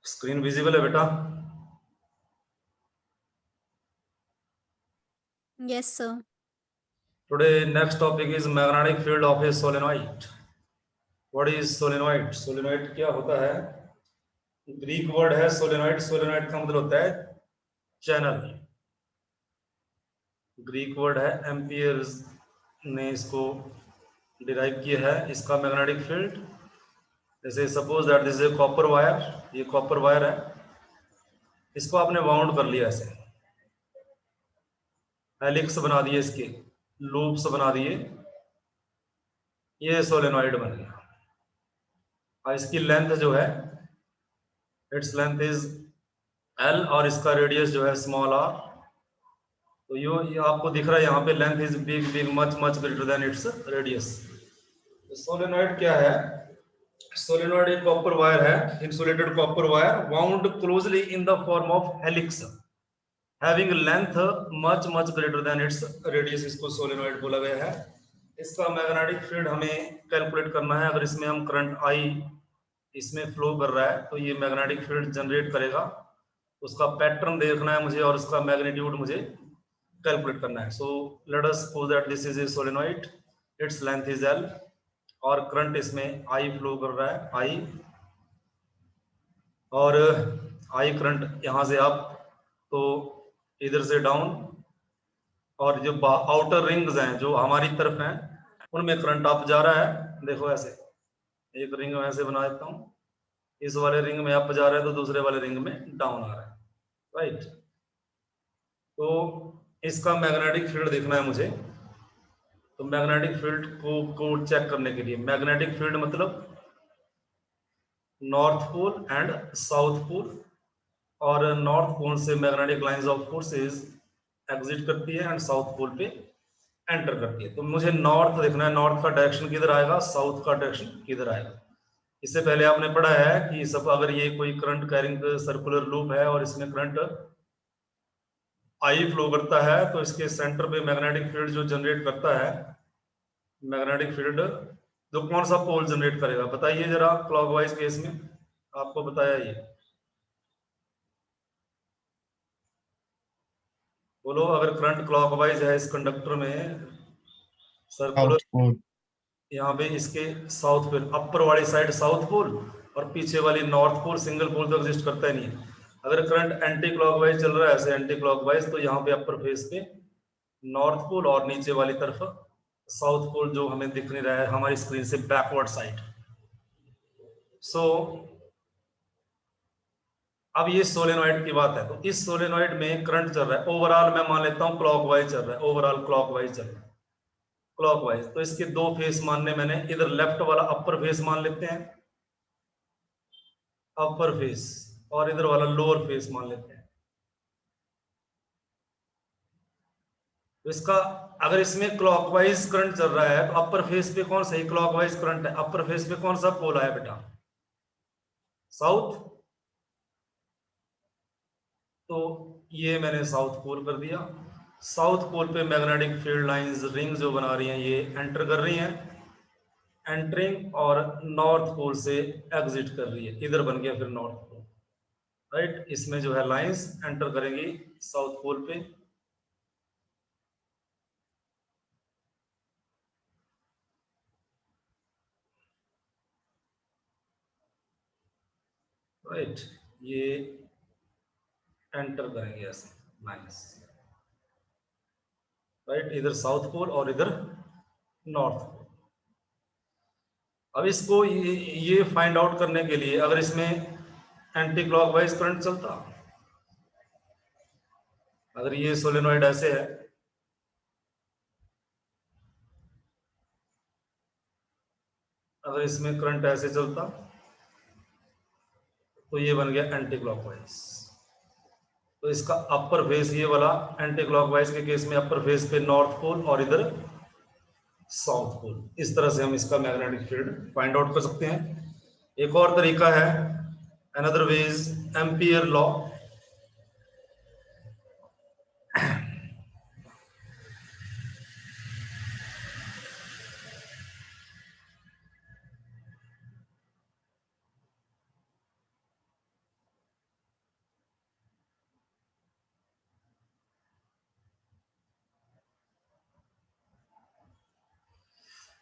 Screen visible है बेटा? Yes, sir. Today next topic is magnetic field of A solenoid. What is solenoid? Solenoid क्या होता है? Greek word है solenoid. Solenoid का मतलब होता है चैनल। ग्रीक वर्ड है, एम्पियर्स ने इसको डिराइव किया है। इसका मैग्नेटिक फील्ड, जैसे suppose that this is a copper wire, ये कॉपर वायर है, इसको आपने वाउंड कर लिया ऐसे, हेलिक्स बना दिए, इसके लूप्स बना दिए, ये सोलेनॉइड बन गया। और इसकी लेंथ जो है, इट्स लेंथ इज एल, और इसका रेडियस जो है स्मॉल आर। तो ये आपको दिख रहा है यहाँ पे, length is big big much much greater than its radius. Solenoid क्या है? सोलेनॉइड एक कॉपर वायर है, insulated copper wire wound closely in the form of helix having length much much greater than its radius, इसको solenoid बोला गया है। इसका magnetic field हमें कैलकुलेट करना है। अगर इसमें हम करंट आई इसमें फ्लो कर रहा है तो ये मैग्नेटिक फील्ड जनरेट करेगा। उसका पैटर्न देखना है मुझे और उसका मैग्नीट्यूड मुझे कैलकुलेट करना है। So let us suppose that this is a solenoid, its length is L, और करंट इसमें आई फ्लो कर रहा है, आई, और आई करंट यहाँ से अप, तो इधर से डाउन, और जो आउटर रिंग्स हैं जो हमारी तरफ हैं उनमें करंट अप जा रहा है। देखो ऐसे एक रिंग में ऐसे बना देता हूँ, इस वाले रिंग में अप जा रहा है तो दूसरे वाले रिंग में डाउन आ रहा है, राइट। तो इसका मैग्नेटिक फील्ड देखना है मुझे। तो मैग्नेटिक फील्ड को चेक करने के लिए, मैग्नेटिक फील्ड मतलब north pole and south pole, और नॉर्थ पोल से magnetic lines of forces exit करती है एंड साउथ पोल पे एंटर करती है। तो मुझे नॉर्थ देखना है, नॉर्थ का डायरेक्शन किधर आएगा, साउथ का डायरेक्शन किधर आएगा। इससे पहले आपने पढ़ा है कि सब, अगर ये कोई करंट कैरिंग सर्कुलर लूप है और इसमें करंट आई फ्लो करता है तो इसके सेंटर पे मैग्नेटिक फील्ड जो जनरेट करता है, मैग्नेटिक फील्ड जो कौन सा पोल जनरेट करेगा बताइए जरा। क्लॉकवाइज केस में आपको बताया ये, बोलो। अगर करंट क्लॉकवाइज है इस कंडक्टर में सर्कुलर, साउथ पोल। यहाँ पे इसके साउथ पोल, अपर वाली साइड साउथ पोल और पीछे वाली नॉर्थ पोल, सिंगल पोल तो एग्जिस्ट करता ही नहीं है। अगर करंट एंटी क्लॉकवाइज चल रहा है ऐसे एंटी क्लॉकवाइज, तो यहाँ पे अपर फेस पे नॉर्थ पोल और नीचे वाली तरफ साउथ पोल जो हमें दिख नहीं रहा है हमारी स्क्रीन से बैकवर्ड साइड। सो अब ये सोलेनॉइड की बात है, तो इस सोलेनॉइड में करंट चल रहा है, ओवरऑल मैं मान लेता हूं क्लॉकवाइज चल रहा है, ओवरऑल क्लॉकवाइज चल रहा है, क्लॉकवाइज। तो इसके दो फेस मानने मैंने, इधर लेफ्ट वाला अपर फेस मान लेते हैं, अपर फेस, और इधर वाला लोअर फेस मान लेते हैं। तो इसका, अगर इसमें क्लॉकवाइज करंट चल रहा है तो अपर फेस पे कौन सा क्लॉकवाइज करंट है, अपर फेस पे कौन सा पोल आया बेटा, साउथ। तो ये मैंने साउथ पोल कर दिया। साउथ पोल पे मैग्नेटिक फील्ड लाइंस रिंग जो बना रही हैं ये एंटर कर रही हैं, एंटरिंग, और नॉर्थ पोल से एग्जिट कर रही है, इधर बन गया फिर नॉर्थ पोल, राइट। इसमें जो है लाइंस एंटर करेंगी साउथ पोल पे, राइट, ये एंटर करेंगे ऐसे लाइंस, राइट, इधर साउथ पोल और इधर नॉर्थ पोल। अब इसको ये फाइंड आउट करने के लिए, अगर इसमें एंटी क्लॉकवाइज करंट चलता, अगर ये सोलेनॉइड ऐसे है, अगर इसमें करंट ऐसे चलता तो ये बन गया एंटी क्लॉकवाइज। तो इसका अपर फेस ये वाला, एंटी क्लॉकवाइज के केस में अपर फेस पे नॉर्थ पोल और इधर साउथ पोल। इस तरह से हम इसका मैग्नेटिक फील्ड फाइंड आउट कर सकते हैं। एक और तरीका है, another way is ampere law.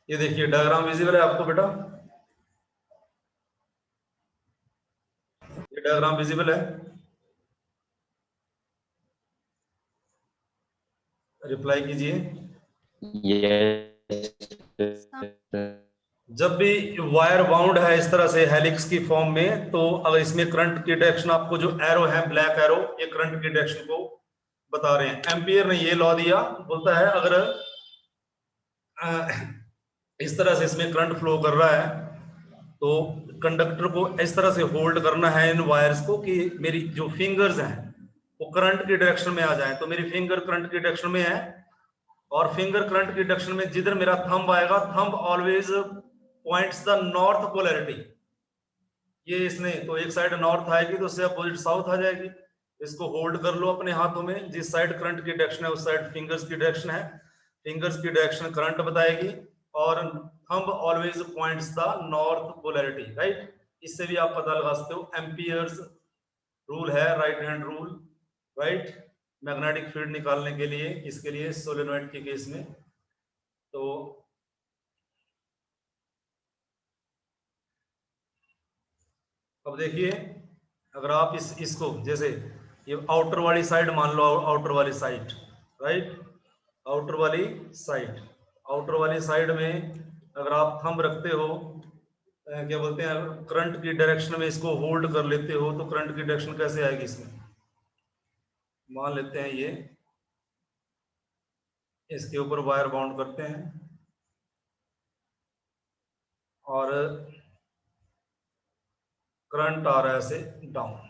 ये देखिए डायग्राम विजिबल है आपको बेटा, ये डायग्राम विजिबल है, रिप्लाई कीजिए। यस जब भी वायर बाउंड है इस तरह से हेलिक्स की फॉर्म में, तो अगर इसमें करंट की डायरेक्शन, आपको जो एरो है ब्लैक एरो, ये करंट की डायरेक्शन को बता रहे हैं। एम्पियर ने ये लॉ दिया, बोलता है अगर इस तरह से इसमें करंट फ्लो कर रहा है तो कंडक्टर को इस तरह से होल्ड करना है इन वायर्स को कि मेरी जो फिंगर्स हैं वो करंट की डायरेक्शन में आ जाए। तो मेरी फिंगर करंट की डायरेक्शन में है, और फिंगर करंट की डायरेक्शन में जिधर मेरा थंब आएगा, thumb always points the north polarity. ये इसने तो एक साइड नॉर्थ आएगी तो उससे अपोजिट साउथ आ जाएगी। इसको होल्ड कर लो अपने हाथों में, जिस साइड करंट की डायरेक्शन है उस साइड फिंगर्स की डायरेक्शन है, फिंगर्स की डायरेक्शन करंट बताएगी, और thumb always points the north polarity, right. इससे भी आप पता लगा सकते हो, एम्पियर्स रूल है, right hand rule, right, magnetic field निकालने के लिए, इसके लिए सोलेनोइड के केस में। तो अब देखिए, अगर आप इसको जैसे ये आउटर वाली साइड मान लो, आउटर वाली साइड, राइट, आउटर वाली साइड, आउटर वाली साइड में अगर आप थंब रखते हो, क्या बोलते हैं, करंट की डायरेक्शन में इसको होल्ड कर लेते हो, तो करंट की डायरेक्शन कैसे आएगी इसमें, मान लेते हैं ये इसके ऊपर वायर बाउंड करते हैं और करंट आ रहा है ऐसे डाउन।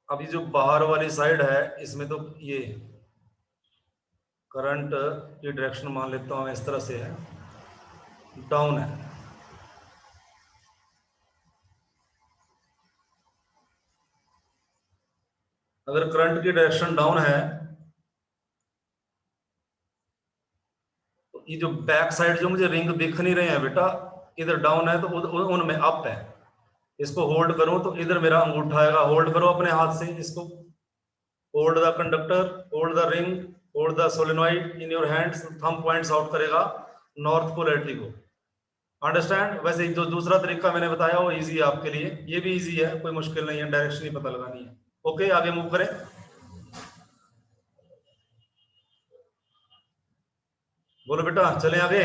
अभी जो बाहर वाली साइड है इसमें तो ये करंट की डायरेक्शन मान लेता हूं इस तरह से है, डाउन है। अगर करंट की डायरेक्शन डाउन है तो ये जो बैक साइड जो मुझे रिंग दिख नहीं रहे हैं बेटा, इधर डाउन है तो उनमें अप है। इसको होल्ड करूं तो इधर मेरा अंगूठा आएगा, होल्ड करो अपने हाथ से इसको, hold the conductor, hold the ring, hold the solenoid in your hands, thumb points out करेगा नॉर्थ पोलैरिटी को। अंडरस्टैंड। वैसे जो दूसरा तरीका मैंने बताया वो इजी है आपके लिए, ये भी इजी है, कोई मुश्किल नहीं है, डायरेक्शन ही पता लगानी है। ओके, आगे मूव करें। बोलो बेटा, चलें आगे।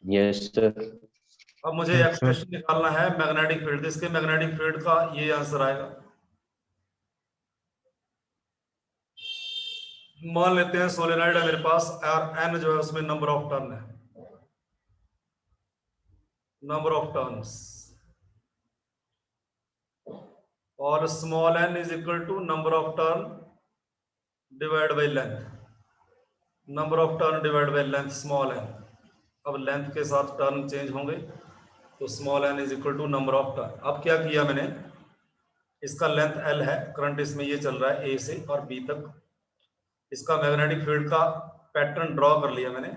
Yes sir. अब मुझे एक्सप्रेशन निकालना है मैग्नेटिक फील्ड, इसके मैग्नेटिक फील्ड का ये आंसर आएगा। मान लेते हैं सोलेनॉइड है मेरे पास, और एन जो है उसमें नंबर ऑफ टर्न है, नंबर ऑफ टर्न्स, और small N is equal to number of turn divide by length, number of turn divide by length small n. अब लेंथ के साथ टर्न चेंज होंगे, तो small N is equal to number of turn. अब क्या किया मैंने, इसका लेंथ एल है, करंट इसमें ये चल रहा है ए से और बी तक, इसका मैग्नेटिक फील्ड का पैटर्न ड्रॉ कर लिया मैंने।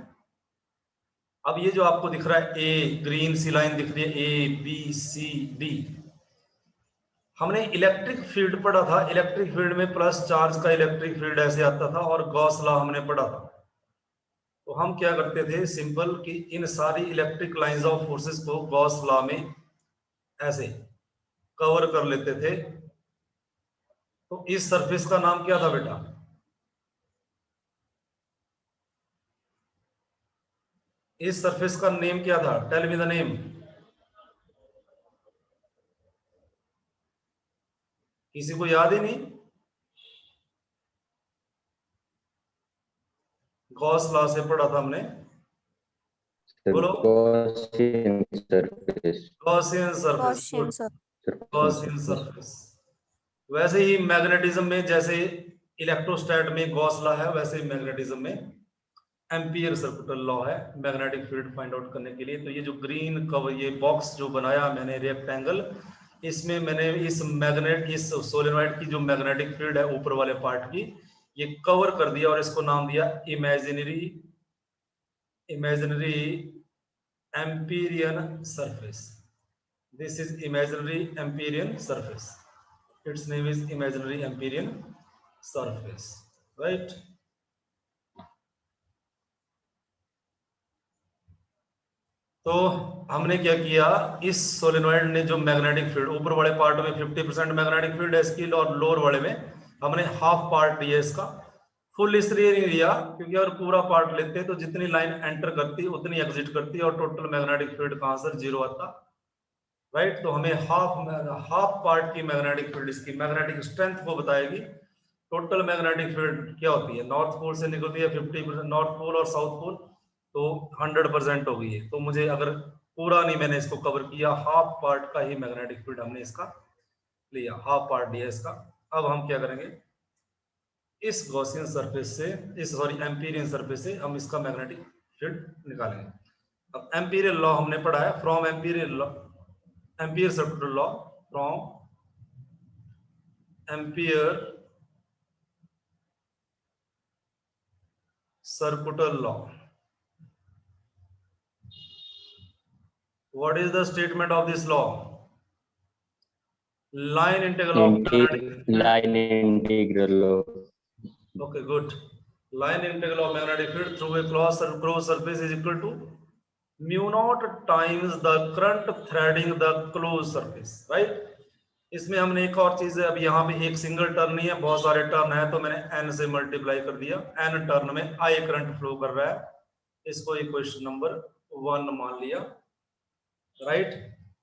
अब ये जो आपको दिख रहा है ए, ग्रीन सी लाइन दिख रही है, ए बी सी डी, हमने इलेक्ट्रिक फील्ड पढ़ा था, इलेक्ट्रिक फील्ड में प्लस चार्ज का इलेक्ट्रिक फील्ड ऐसे आता था, और गॉस लॉ हमने पढ़ा था। तो हम क्या करते थे सिंपल, कि इन सारी इलेक्ट्रिक लाइंस ऑफ फोर्सेस को गॉस लॉ में ऐसे कवर कर लेते थे। तो इस सरफेस का नाम क्या था बेटा, इस सरफेस का नेम क्या था, टेल मी द नेम। किसी को याद ही नहीं, गॉस लॉ से पढ़ा था हमने, बोलो। Gaussian surface. Gaussian surface, Gaussian surface. वैसे ही मैग्नेटिज्म में जैसे इलेक्ट्रोस्टैट में गॉस लॉ है, वैसे ही मैग्नेटिज्म में एम्पियर सर्कुलर लॉ है मैग्नेटिक फील्ड फाइंड आउट करने के लिए। तो ये जो ग्रीन कवर, ये बॉक्स जो बनाया मैंने रेक्टेंगल, इसमें मैंने इस मैग्नेट, इस सोलेनॉइड की जो मैग्नेटिक फील्ड है ऊपर वाले पार्ट की, ये कवर कर दिया और इसको नाम दिया imaginary imaginary Empyrean surface. This is imaginary Empyrean surface. Its name is imaginary Empyrean surface, right? तो हमने क्या किया, इस सोलेनॉइड ने जो मैग्नेटिक फील्ड ऊपर वाले पार्ट में 50% मैग्नेटिक फील्ड है इसकी, और लोअर वाले में हमने हाफ पार्ट लिया इसका। फुल इसलिए नहीं लिया क्योंकि अगर पूरा पार्ट लेते तो जितनी लाइन एंटर करती उतनी एग्जिट करती और टोटल मैग्नेटिक फील्ड का आंसर 0 आता, राइट। तो हमें हाफ पार्ट की मैग्नेटिक फील्ड इसकी मैग्नेटिक स्ट्रेंथ को बताएगी। टोटल मैग्नेटिक फील्ड क्या होती है, नॉर्थ पोल से निकलती है 50%, नॉर्थ पोल और साउथ पोल तो 100% हो गई है। तो मुझे अगर पूरा नहीं मैंने इसको कवर किया, हाफ पार्ट का ही मैग्नेटिक फील्ड हमने इसका लिया, हाफ पार्ट लिया इसका। अब हम क्या करेंगे, इस गॉसियन सरफेस से, इस सॉरी एम्पीरियन सरफेस से हम इसका मैग्नेटिक फील्ड निकालेंगे। अब एम्पीरियल लॉ हमने पढ़ा है, from Amperian law, ampere circular law, from ampere circular law. What is the statement of this law? Line integral of magnetic field. Line integral of. Okay, good. Line integral of magnetic field through a closed surface is equal to mu naught times the current threading the closed surface, right? इसमें हमने एक और चीज है, अब यहाँ पे एक सिंगल टर्न नहीं है, बहुत सारे टर्न है, तो मैंने n से मल्टीप्लाई कर दिया। n टर्न में I करंट फ्लो कर रहा है, इसको इक्वेशन नंबर 1 मान लिया, राइट।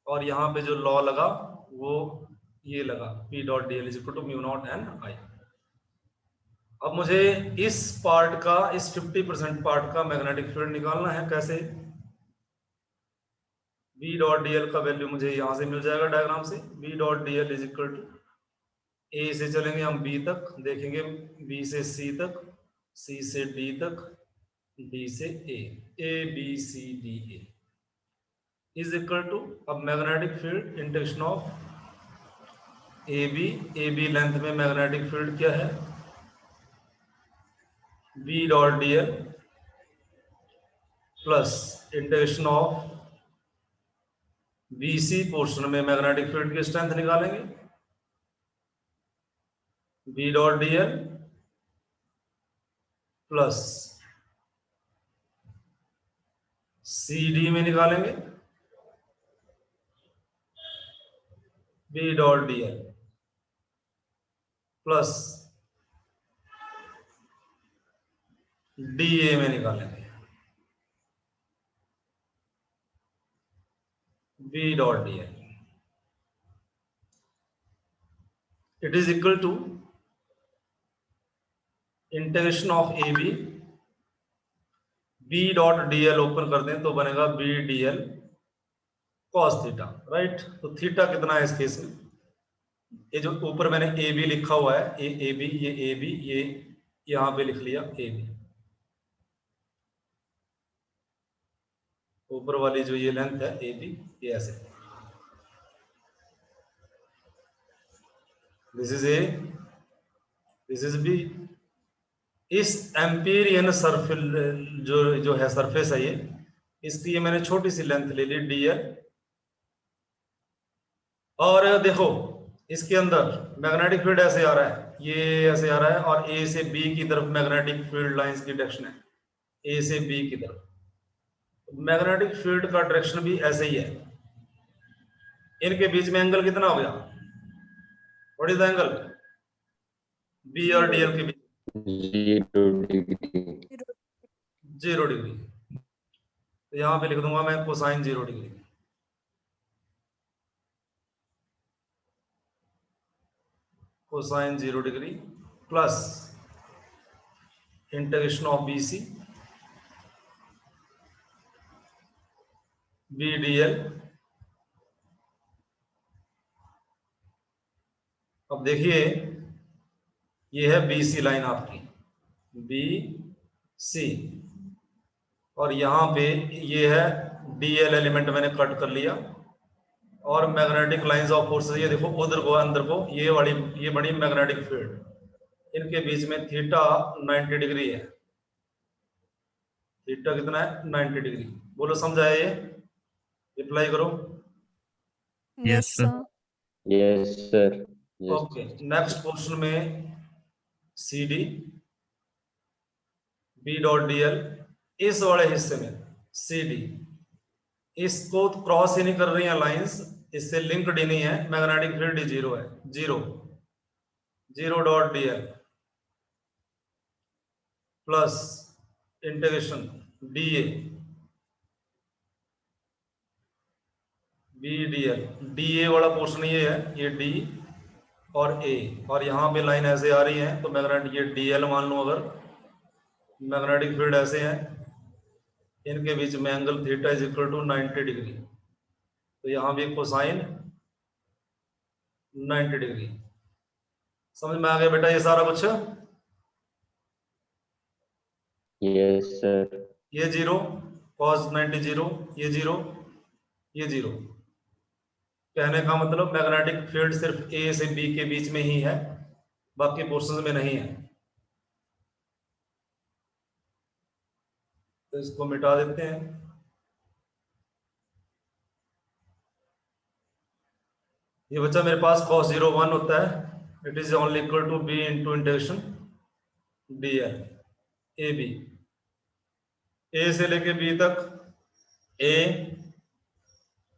और यहाँ पे जो लॉ लगा वो ये लगा, P dot D L is equal to mu naught N I. अब मुझे इस पार्ट का, इस 50% पार्ट का मैग्नेटिक फील्ड निकालना है। कैसे? B डॉट डी एल का वैल्यू मुझे यहां से मिल जाएगा डायग्राम से। B dot D L is equal to, A से चलेंगे हम B तक, देखेंगे B से C तक, C से D तक, D से A, A B C D A is equal to, अब magnetic field interaction of AB length में मैग्नेटिक फील्ड क्या है, B dot D L plus interaction of BC portion में मैग्नेटिक फील्ड की strength निकालेंगे, B dot D L plus CD में निकालेंगे B dot D L plus DA में निकालेंगे B dot D L. It is equal to integration of AB, B dot D L open कर दें तो बनेगा B D L cos theta, right. तो theta कितना है इस केस में, ये जो ऊपर मैंने AB लिखा हुआ है, AB, ये AB, ये यहां पे लिख लिया AB, ऊपर वाली जो ये लेंथ है AB, ये ऐसे, this is A, this is B। इस एम्पीरियन सरफेस जो है सरफेस है ये, इसकी ये मैंने छोटी सी लेंथ ले ली DL, और देखो इसके अंदर मैग्नेटिक फील्ड ऐसे आ रहा है, ये ऐसे आ रहा है, और A से B की तरफ मैग्नेटिक फील्ड लाइंस की डायरेक्शन है, A से B की तरफ। मैग्नेटिक फील्ड का डायरेक्शन भी ऐसे ही है। इनके बीच में एंगल कितना हो गया, what is the angle B और DL के बीच? 0 डिग्री। 0 डिग्री। तो यहां पे लिख दूंगा मैं cosine 0 degree, cosine 0 degree plus integration of BC BDL। अब देखिए ये है BC लाइन आपकी, BC, और यहाँ पे ये है DL एलिमेंट मैंने कट कर लिया, और मैग्नेटिक लाइंस ऑफ फोर्सेस ये देखो उधर को अंदर को, ये वाली ये बड़ी मैग्नेटिक फील्ड, इनके बीच में थीटा 90 डिग्री है, थीटा कितना है 90 डिग्री। बोलो समझाया ये, रिप्लाई करो। Yes, sir. Yes, sir. Yes. Okay, next question में C D B dot D L, इस वाले हिस्से में सी डी, इसको क्रॉस ही नहीं कर रही हैं लाइंस, इससे लिंक्ड ही नहीं है, मैग्नेटिक फील्ड जीरो है, zero, zero dot D L plus integration d a B D L, d a वाला पोर्शन ये है, ये डी और ए, और यहाँ पे लाइन ऐसे आ रही है तो मैग्नेटिक, ये डी एल मान लो, अगर मैग्नेटिक फील्ड ऐसे है, इनके बीच में angle theta is equal to 90 degree, तो यहाँ भी कोसाइन 90 डिग्री। समझ में आ गया बेटा ये सारा कुछ? Yes, sir. ये जीरो, cos 90 जीरो, ये जीरो, ये जीरो। कहने का मतलब मैग्नेटिक फील्ड सिर्फ ए से बी के बीच में ही है, बाकी पोर्शंस में नहीं है। तो इसको मिटा देते हैं। ये बच्चा मेरे पास cos 0 1 होता है, it is only equal to B into integration D L A B, A से लेके बी तक, A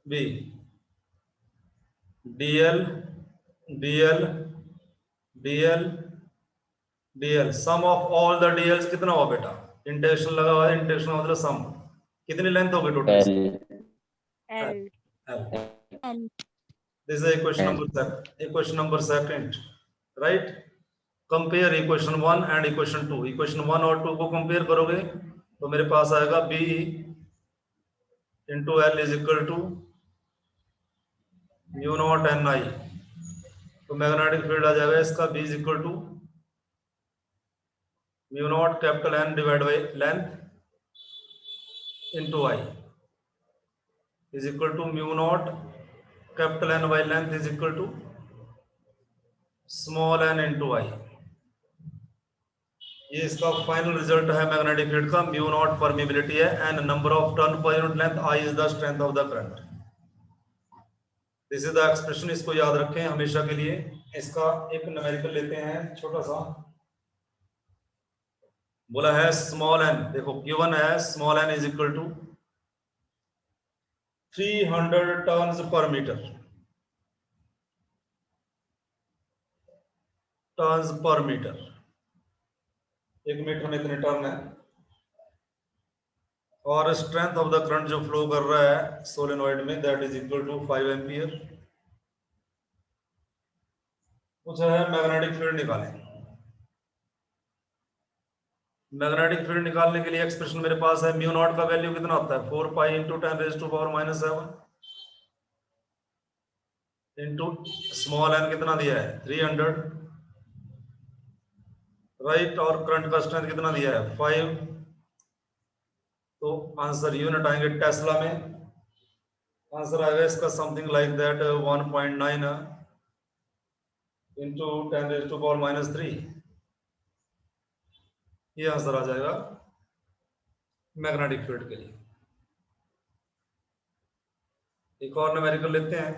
B D L D L D L D L, sum of all the D Ls कितना हुआ बेटा? Integration लगा हुआ है, integration मतलब सम, कितनी लेंथ होगी total? L. L. This is equation number second, right? Compare equation 1 and equation 2. Equation 1 और 2 को कंपेयर करोगे तो मेरे पास आएगा B into L is equal to mu naught N I, तो मैग्नेटिक फील्ड आ जाएगा इसका B is equal to mu naught capital N divide by length into I is equal to mu naught capital N by length is equal to small n into I। ये इसका final result है magnetic field का। Mu naught permeability है, N number of turn per unit length, I is the strength of the current. This is the expression, इसको याद रखें हमेशा के लिए। इसका एक न्यूमेरिकल लेते हैं छोटा सा। बोला है स्मॉल एन, देखो गिवन है small N is equal to 300 turns per metre, turns per metre, एक मीटर में इतने टर्न है, और स्ट्रेंथ ऑफ द करंट जो फ्लो कर रहा है सोलेनॉइड में that is equal to 5 ampere. कुछ है मैग्नेटिक फील्ड निकालें। मैग्नेटिक फील्ड निकालने के लिए एक्सप्रेशन मेरे पास है, म्यू नॉट का वैल्यू कितना होता है 4 pi into 10 raise to power -7 into small N कितना दिया है 300, राइट, और करंट का स्ट्रेंथ कितना दिया है 5। तो आंसर यूनिट आएंगे टेस्ला में, आंसर आएगा इसका something like that 1.9 into 10 raise to power -3। ये आंसर आ जाएगा मैग्नेटिक फील्ड के लिए। एक और न्यूमेरिकल लेते हैं।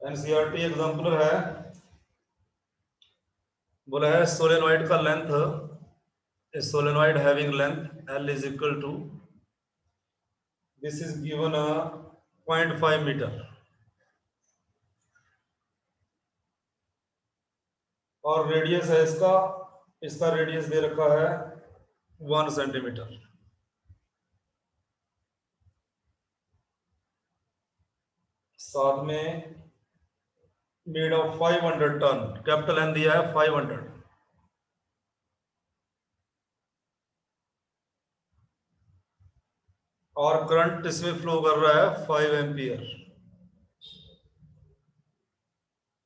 एनसीईआरटी एग्जांपल है, बोला है सोलेनॉइड का length, solenoid having length L is equal to, this is given 0.5 metre, और रेडियस है इसका, इसका रेडियस दे रखा है 1 सेंटीमीटर। साथ में made of 500 turn, capital N दिया है 500, और करंट इसमें फ्लो कर रहा है 5 एम्पियर।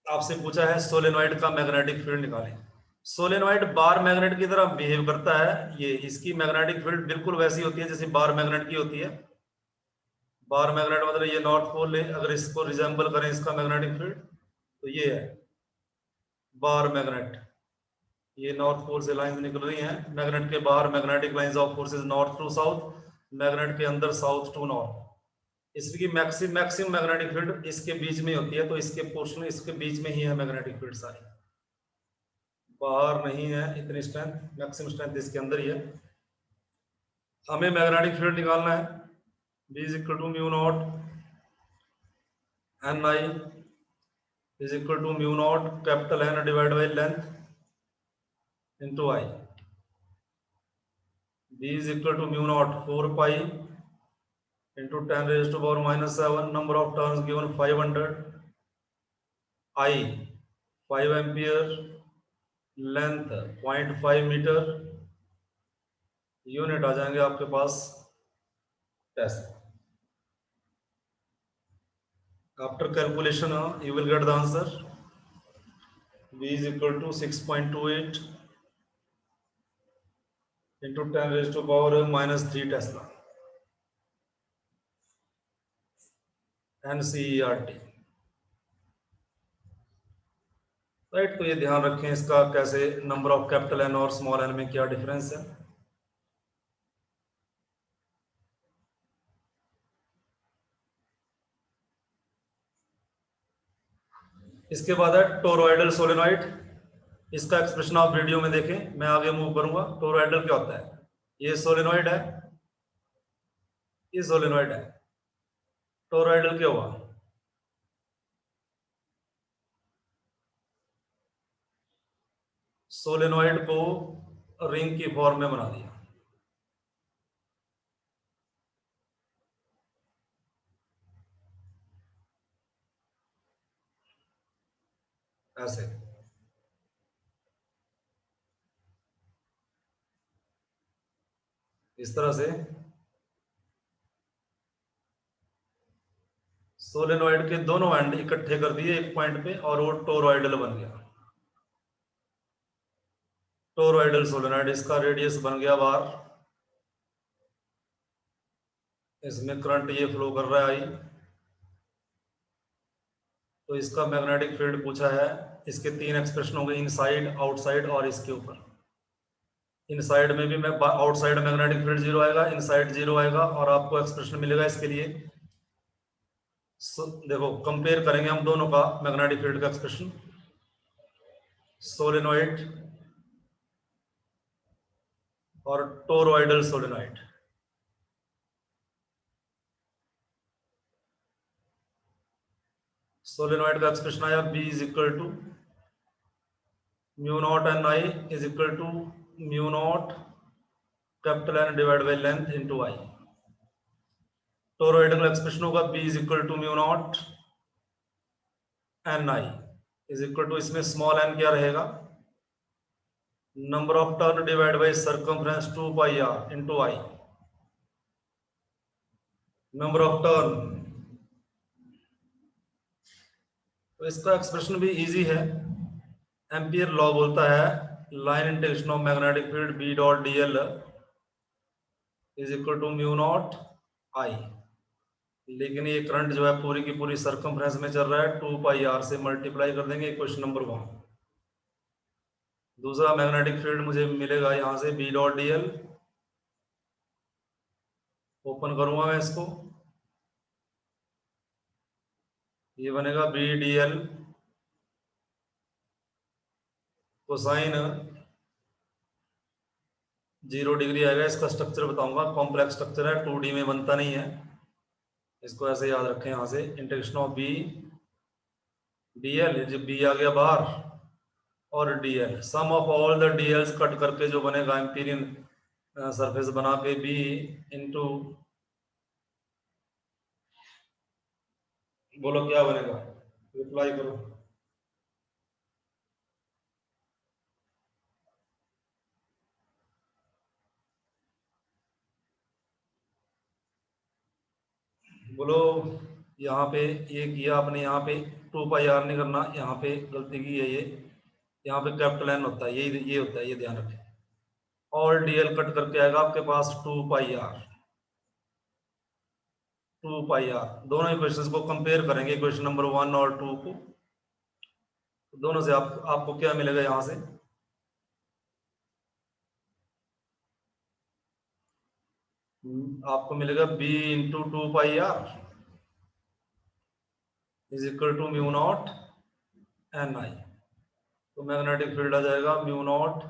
आपसे पूछा है सोलेनॉइड का मैग्नेटिक फील्ड निकालें। सोलेनॉइड बार मैग्नेट की तरह बिहेव करता है, ये इसकी मैग्नेटिक फील्ड बिल्कुल वैसी होती है जैसे बार मैग्नेट की होती है। बार मैग्नेट मतलब ये नॉर्थ पोल है, अगर इसको रिजेंबल करें इसका मैग्नेटिक फील्ड तो ये है बार मैग्नेट। ये नॉर्थ पोल से लाइंस निकल रही हैं, मैग्नेट के बाहर magnetic lines of forces north to south, magnet के अंदर साउथ टू नॉर्थ। इसकी मैक्सिमम मैग्नेटिक फील्ड इसके बीच में होती है, तो इसके पोर्शन इसके बीच में ही है मैग्नेटिक फील्ड सारी, बाहर नहीं है इतनी स्ट्रेंथ, मैक्सिमम स्ट्रेंथ इसके अंदर ही है। हमें मैग्नेटिक फील्ड निकालना है, B is equal to mu naught N I is equal to mu naught capital N divide by length into I. B is equal to mu naught 4 pi into 10 raised to power minus 7, number of turns given 500, I 5 ampere, length 0.5 meter, unit आ जाएंगे आपके पास test. After calculation you will get the answer. B is equal to 6.28 into 10 raised to power minus 3 Tesla. NCERT. Right, तो ये ध्यान रखें इसका कैसे नंबर ऑफ कैपिटल एन और स्मॉल एन में क्या डिफरेंस है। इसके बाद है टोरॉइडल सोलेनॉइड। इसका एक्सप्रेशन आप वीडियो में देखें, मैं आगे मूव करूंगा। टोरॉइडल क्या होता है? ये सोलेनॉइड है, ये सोलेनॉइड है। टोरॉइडल क्या हुआ? सोलेनॉइड को रिंग की फॉर्म में बना दिया, ऐसे। इस तरह से सोलेनॉइड के दोनों एंड इकट्ठे कर दिए एक पॉइंट पे और वो टोरॉइडल बन गया। टोरॉइडल सोलेनॉइड, इसका रेडियस बन गया बार, इसमें करंट ये फ्लो कर रहा है आई। तो इसका मैग्नेटिक फील्ड पूछा है, इसके 3 एक्सप्रेशन होंगे, इनसाइड, आउटसाइड और इसके ऊपर। इनसाइड में भी मैं आउटसाइड मैग्नेटिक फील्ड 0 आएगा, इनसाइड 0 आएगा, और आपको एक्सप्रेशन मिलेगा इसके लिए। देखो कंपेयर करेंगे हम दोनों का मैग्नेटिक फील्ड का एक्सप्रेशन। सोलेनॉइड और टोरॉइडल सोलेनॉइड। सोलेनॉइड का एक्सप्रेशन आया B is equal to mu naught N I is equal to mu naught capital N divide by length into I. Toroidal का एक्सप्रेशन होगा B is equal to mu naught N I is equal to, इसमें small n क्या रहेगा? Number of turn divide by circumference 2 pi r into I. Number of turn, तो इसका expression भी easy है। Ampere law बोलता है line integration of magnetic field B dot dl is equal to mu naught I. लेकिन ये current जो है पूरी की पूरी सर्कमफ्रेंस में चल रहा है, 2 पाई r से मल्टीप्लाई कर देंगे, क्वेश्चन नंबर 1। दूसरा मैग्नेटिक फील्ड मुझे मिलेगा यहां से B डॉट dl, ओपन करूंगा मैं इसको, ये बनेगा B dl कोसाइन 0 डिग्री आएगा। इसका स्ट्रक्चर बताऊंगा, कॉम्प्लेक्स स्ट्रक्चर है, 2D में बनता नहीं है, इसको ऐसे याद रखें। यहां से इंटीग्रेशन ऑफ B dl, जब B आ गया बाहर, और dl sum of all the dl's cut करके जो बनेगा एम्पीरियन सरफेस बना के B इनटू, बोलो क्या बनेगा, रिप्लाई करो। बोलो, यहाँ पे ये किया आपने, यहाँ पे 2 पाई r नहीं करना, यहाँ पे गलती की है ये, यहाँ पे कैपिटल N होता है, ये होता है, ये ध्यान रखें। और dl कट करके आएगा आपके पास 2 पाई r, 2 पाई आर। दोनों इक्वेशंस को कंपेयर करेंगे, इक्वेशन नंबर 1 और 2 को। दोनों से आपको क्या मिलेगा यहां से, आपको मिलेगा b into 2 pi R is equal to mu naught N I. तो मैग्नेटिक फील्ड आ जाएगा mu naught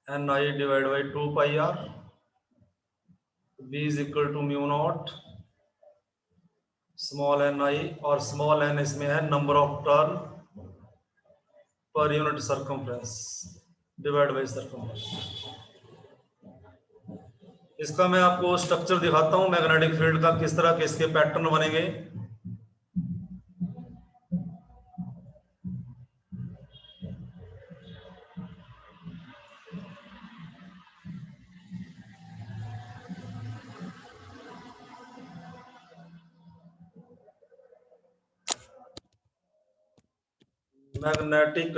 N I divide by 2 pi R. b is equal to mu naught small N I, और स्मॉल एन इसमें है number of turn per unit circumference divide by circumference. इसका मैं आपको structure दिखाता हूं मैग्नेटिक फील्ड का, किस तरह के इसके पैटर्न बनेंगे। Magnetic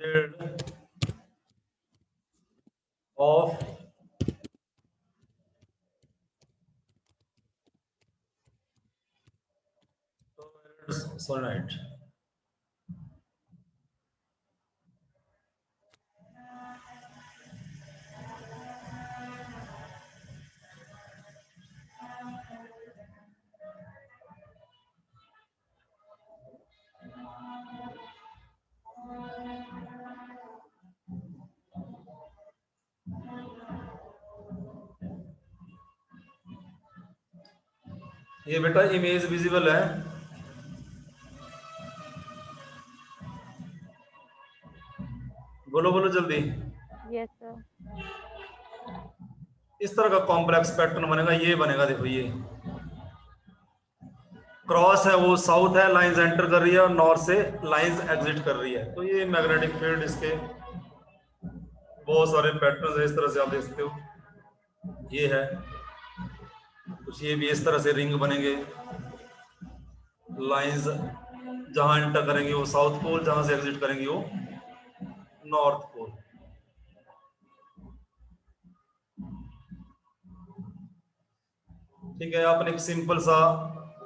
field of solenoid. ये बेटा इमेज विजिबल है, बोलो बोलो जल्दी। Yes, sir. इस तरह का कॉम्प्लेक्स पैटर्न बनेगा, ये बनेगा, देखो ये क्रॉस है वो साउथ है, लाइंस एंटर कर रही है और नॉर्थ से लाइंस एग्जिट कर रही है। तो ये मैग्नेटिक फील्ड, इसके बहुत सारे पैटर्न है, इस तरह से आप देख सकते हो। ये है कुछ, ये भी इस तरह से रिंग बनेंगे, लाइंस जहां एंटर करेंगी वो साउथ पोल, जहां से एग्जिट करेंगी वो नॉर्थ पोल। ठीक है, आपने एक सिंपल सा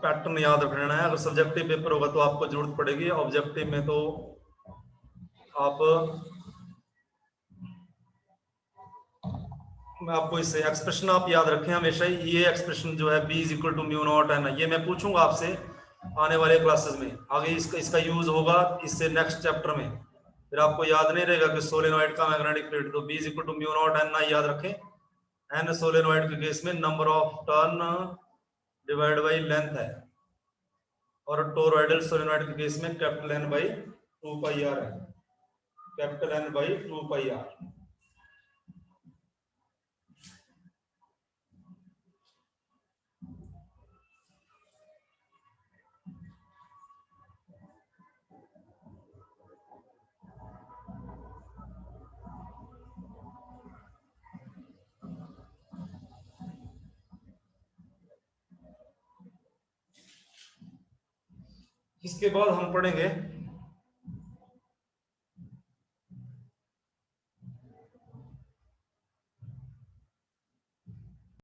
पैटर्न याद रख लेना है। अगर सब्जेक्टिव पेपर होगा तो आपको जरूरत पड़ेगी, ऑब्जेक्टिव में तो आप, मैं आपको इससे एक्सप्रेशन आप याद रखें हमेशा ही। ये एक्सप्रेशन जो है b is equal to mu naught N, ये मैं पूछूंगा आपसे आने वाले क्लासेस में, आगे इसका यूज होगा इससे नेक्स्ट चैप्टर में। फिर आपको याद नहीं रहेगा कि सोलेनोइड का मैग्नेटिक फील्ड, तो b is equal to mu naught N I याद रखें। एन सोलेनोइड के केस में number of turn divide by length है, और टोरॉइडल सोलेनोइड के केस में capital N by 2 pi R है, capital N by 2 pi R. इसके बाद हम पढ़ेंगे